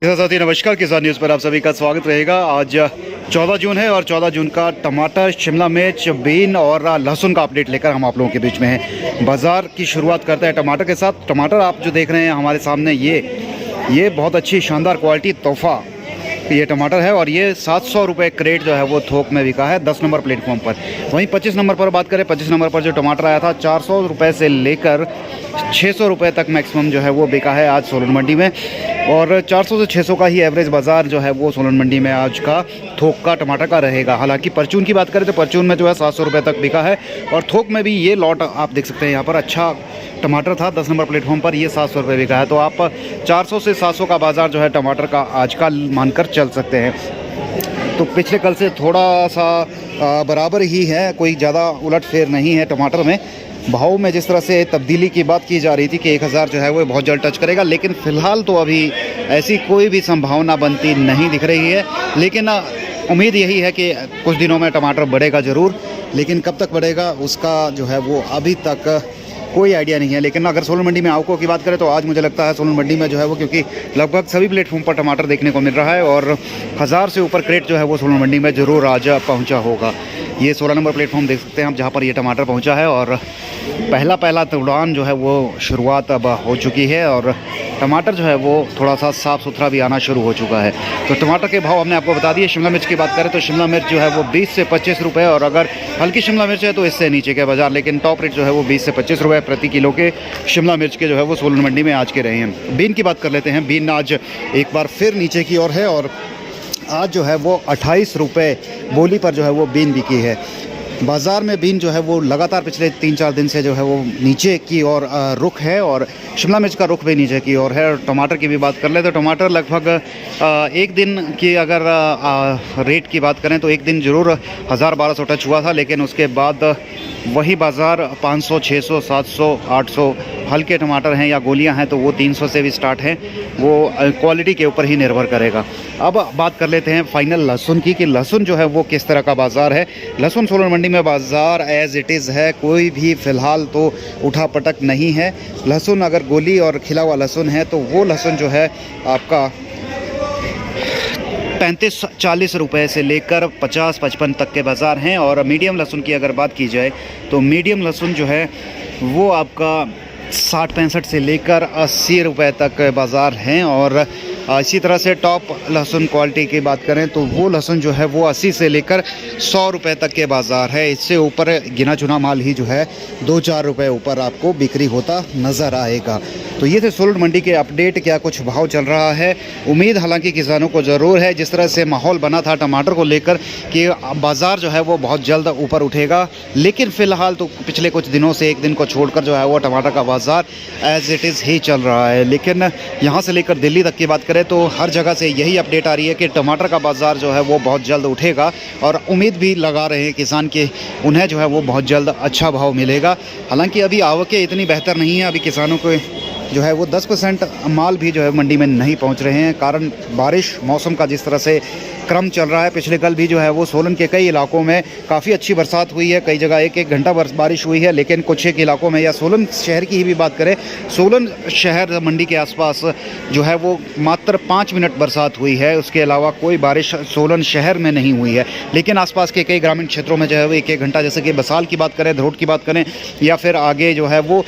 साथी नमस्कार, किसान न्यूज़ पर आप सभी का स्वागत रहेगा। आज 14 जून है और 14 जून का टमाटर, शिमला मिर्च, बीन और लहसुन का अपडेट लेकर हम आप लोगों के बीच में हैं। बाज़ार की शुरुआत करते हैं टमाटर के साथ। टमाटर आप जो देख रहे हैं हमारे सामने, ये बहुत अच्छी शानदार क्वालिटी तोहफ़ा ये टमाटर है और ये 700 रुपये क्रेट जो है वो थोक में बिका है 10 नंबर प्लेटफॉर्म पर। वहीं 25 नंबर पर बात करें, 25 नंबर पर जो टमाटर आया था 400 रुपये से लेकर 600 रुपये तक मैक्सिमम जो है वो बिका है आज सोलन मंडी में। और 400 से 600 का ही एवरेज बाज़ार जो है वो सोलन मंडी में आज का थोक का टमाटर का रहेगा। हालांकि परचून की बात करें तो परचून में जो है 700 रुपये तक बिका है और थोक में भी ये लॉट आप देख सकते हैं यहाँ पर अच्छा टमाटर था 10 नंबर प्लेटफॉर्म पर, ये 700 रुपये बिका है। तो आप 400 से 700 का बाज़ार जो है टमाटर का आज का मानकर चल सकते हैं। तो पिछले कल से थोड़ा सा बराबर ही है, कोई ज़्यादा उलट फेर नहीं है टमाटर में। भाव में जिस तरह से तब्दीली की बात की जा रही थी कि 1000 जो है वो बहुत जल्द टच करेगा, लेकिन फ़िलहाल तो अभी ऐसी कोई भी संभावना बनती नहीं दिख रही है। लेकिन उम्मीद यही है कि कुछ दिनों में टमाटर बढ़ेगा ज़रूर, लेकिन कब तक बढ़ेगा उसका जो है वो अभी तक कोई आइडिया नहीं है। लेकिन अगर सोलन मंडी में आवकों की बात करें तो आज मुझे लगता है सोलन मंडी में जो है वो, क्योंकि लगभग सभी प्लेटफॉर्म पर टमाटर देखने को मिल रहा है और 1000 से ऊपर क्रेट जो है वो सोलन मंडी में ज़रूर आज पहुंचा होगा। ये 16 नंबर प्लेटफॉर्म देख सकते हैं आप, जहां पर ये टमाटर पहुंचा है और पहला उड़ान जो है वो शुरुआत अब हो चुकी है और टमाटर जो है वो थोड़ा सा साफ़ सुथरा भी आना शुरू हो चुका है। तो टमाटर के भाव हमने आपको बता दिए। शिमला मिर्च की बात करें तो शिमला मिर्च जो है वो 20 से 25 रुपये, और अगर हल्की शिमला मिर्च है तो इससे नीचे के बाज़ार, लेकिन टॉप रेट जो है वो 20 से 25 रुपये प्रति किलो के शिमला मिर्च के जो है वो सोलन मंडी में आज के रहे हैं। बीन की बात कर लेते हैं। बीन आज एक बार फिर नीचे की ओर है और आज जो है वो 28 रुपये बोली पर जो है वो बीन बिकी है। बाज़ार में बीन जो है वो लगातार पिछले 3-4 दिन से जो है वो नीचे की ओर रुख है और शिमला मिर्च का रुख भी नीचे की ओर है। और टमाटर की भी बात कर ले तो टमाटर लगभग एक दिन की अगर रेट की बात करें तो एक दिन ज़रूर 1000-1200 टच हुआ था, लेकिन उसके बाद वही बाज़ार 500, 600, 700, 800 हल्के टमाटर हैं या गोलियां हैं तो वो 300 से भी स्टार्ट हैं। वो क्वालिटी के ऊपर ही निर्भर करेगा। अब बात कर लेते हैं फाइनल लहसुन की कि लहसुन जो है वो किस तरह का बाज़ार है। लहसुन सोलन मंडी में बाज़ार एज़ इट इज़ है, कोई भी फ़िलहाल तो उठा पटक नहीं है। लहसुन अगर गोली और खिला हुआ लहसुन है तो वो लहसुन जो है आपका 35-40 रुपये से लेकर 50-55 तक के बाज़ार हैं। और मीडियम लहसुन की अगर बात की जाए तो मीडियम लहसुन जो है वो आपका 60-65 से लेकर 80 रुपये तक बाज़ार हैं। और इसी तरह से टॉप लहसुन क्वालिटी की बात करें तो वो लहसुन जो है वो 80 से लेकर 100 रुपये तक के बाज़ार है। इससे ऊपर गिना चुना माल ही जो है 2-4 रुपये ऊपर आपको बिक्री होता नज़र आएगा। तो ये थे सोलन मंडी के अपडेट, क्या कुछ भाव चल रहा है। उम्मीद हालांकि किसानों को ज़रूर है, जिस तरह से माहौल बना था टमाटर को लेकर कि बाज़ार जो है वो बहुत जल्द ऊपर उठेगा, लेकिन फ़िलहाल तो पिछले कुछ दिनों से एक दिन को छोड़कर जो है वो टमाटर का बाज़ार एज़ इट इज़ ही चल रहा है। लेकिन यहाँ से लेकर दिल्ली तक की बात करें तो हर जगह से यही अपडेट आ रही है कि टमाटर का बाज़ार जो है वो बहुत जल्द उठेगा और उम्मीद भी लगा रहे हैं किसान कि उन्हें जो है वो बहुत जल्द अच्छा भाव मिलेगा। हालांकि अभी आवकें इतनी बेहतर नहीं है, अभी किसानों को जो है वो 10% माल भी जो है मंडी में नहीं पहुंच रहे हैं, कारण बारिश मौसम का जिस तरह से क्रम चल रहा है। पिछले कल भी जो है वो सोलन के कई इलाकों में काफ़ी अच्छी बरसात हुई है, कई जगह 1-1 घंटा बारिश हुई है, लेकिन कुछ एक इलाकों में, या सोलन शहर की ही भी बात करें, सोलन शहर मंडी के आसपास जो है वो मात्र 5 मिनट बरसात हुई है, उसके अलावा कोई बारिश सोलन शहर में नहीं हुई है। लेकिन आसपास के कई ग्रामीण क्षेत्रों में जो है वो 1-1 घंटा, जैसे कि बसाल की बात करें, धरोट की बात करें, या फिर आगे जो है वो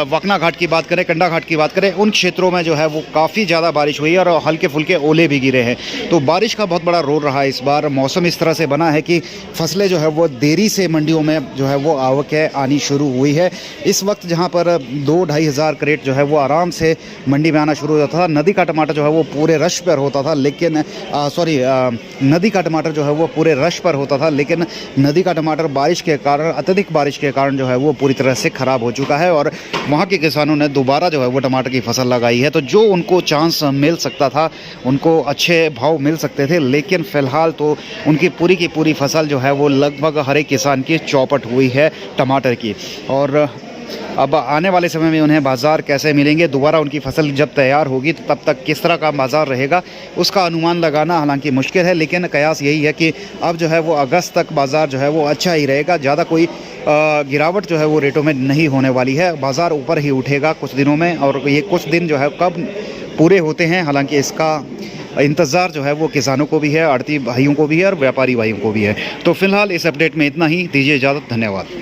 वकना घाट की बात करें, कंडा घाट की बात करें, उन क्षेत्रों में जो है वो काफ़ी ज़्यादा बारिश हुई है और हल्के फुल्के ओले भी गिरे हैं। तो बारिश का बहुत बड़ा रोल रहा है इस बार। मौसम इस तरह से बना है कि फसलें जो है वो देरी से मंडियों में जो है वो आवकें आनी शुरू हुई है। इस वक्त जहां पर 2-2.5 हज़ार क्रेट जो है वो आराम से मंडी में आना शुरू होता था। नदी का टमाटर जो है वो पूरे रश पर होता था, लेकिन नदी का टमाटर जो है वो पूरे रश पर होता था, लेकिन नदी का टमाटर बारिश के कारण, अत्यधिक बारिश के कारण जो है वो पूरी तरह से ख़राब हो चुका है और वहाँ के किसानों ने दोबारा जो है वो टमाटर की फसल लगाई है। तो जो उनको चांस मिल सकता था, उनको अच्छे भाव मिल सकते थे, लेकिन फ़िलहाल तो उनकी पूरी की पूरी फसल जो है वो लगभग हर एक किसान की चौपट हुई है टमाटर की। और अब आने वाले समय में उन्हें बाज़ार कैसे मिलेंगे, दोबारा उनकी फसल जब तैयार होगी तो तब तक किस तरह का बाज़ार रहेगा, उसका अनुमान लगाना हालांकि मुश्किल है। लेकिन कयास यही है कि अब जो है वो अगस्त तक बाज़ार जो है वो अच्छा ही रहेगा, ज़्यादा कोई गिरावट जो है वो रेटों में नहीं होने वाली है। बाज़ार ऊपर ही उठेगा कुछ दिनों में, और ये कुछ दिन जो है कब पूरे होते हैं। हालांकि इसका इंतज़ार जो है वो किसानों को भी है, आड़ती भाइयों को भी है और व्यापारी भाइयों को भी है। तो फिलहाल इस अपडेट में इतना ही। दीजिए इजाज़त, धन्यवाद।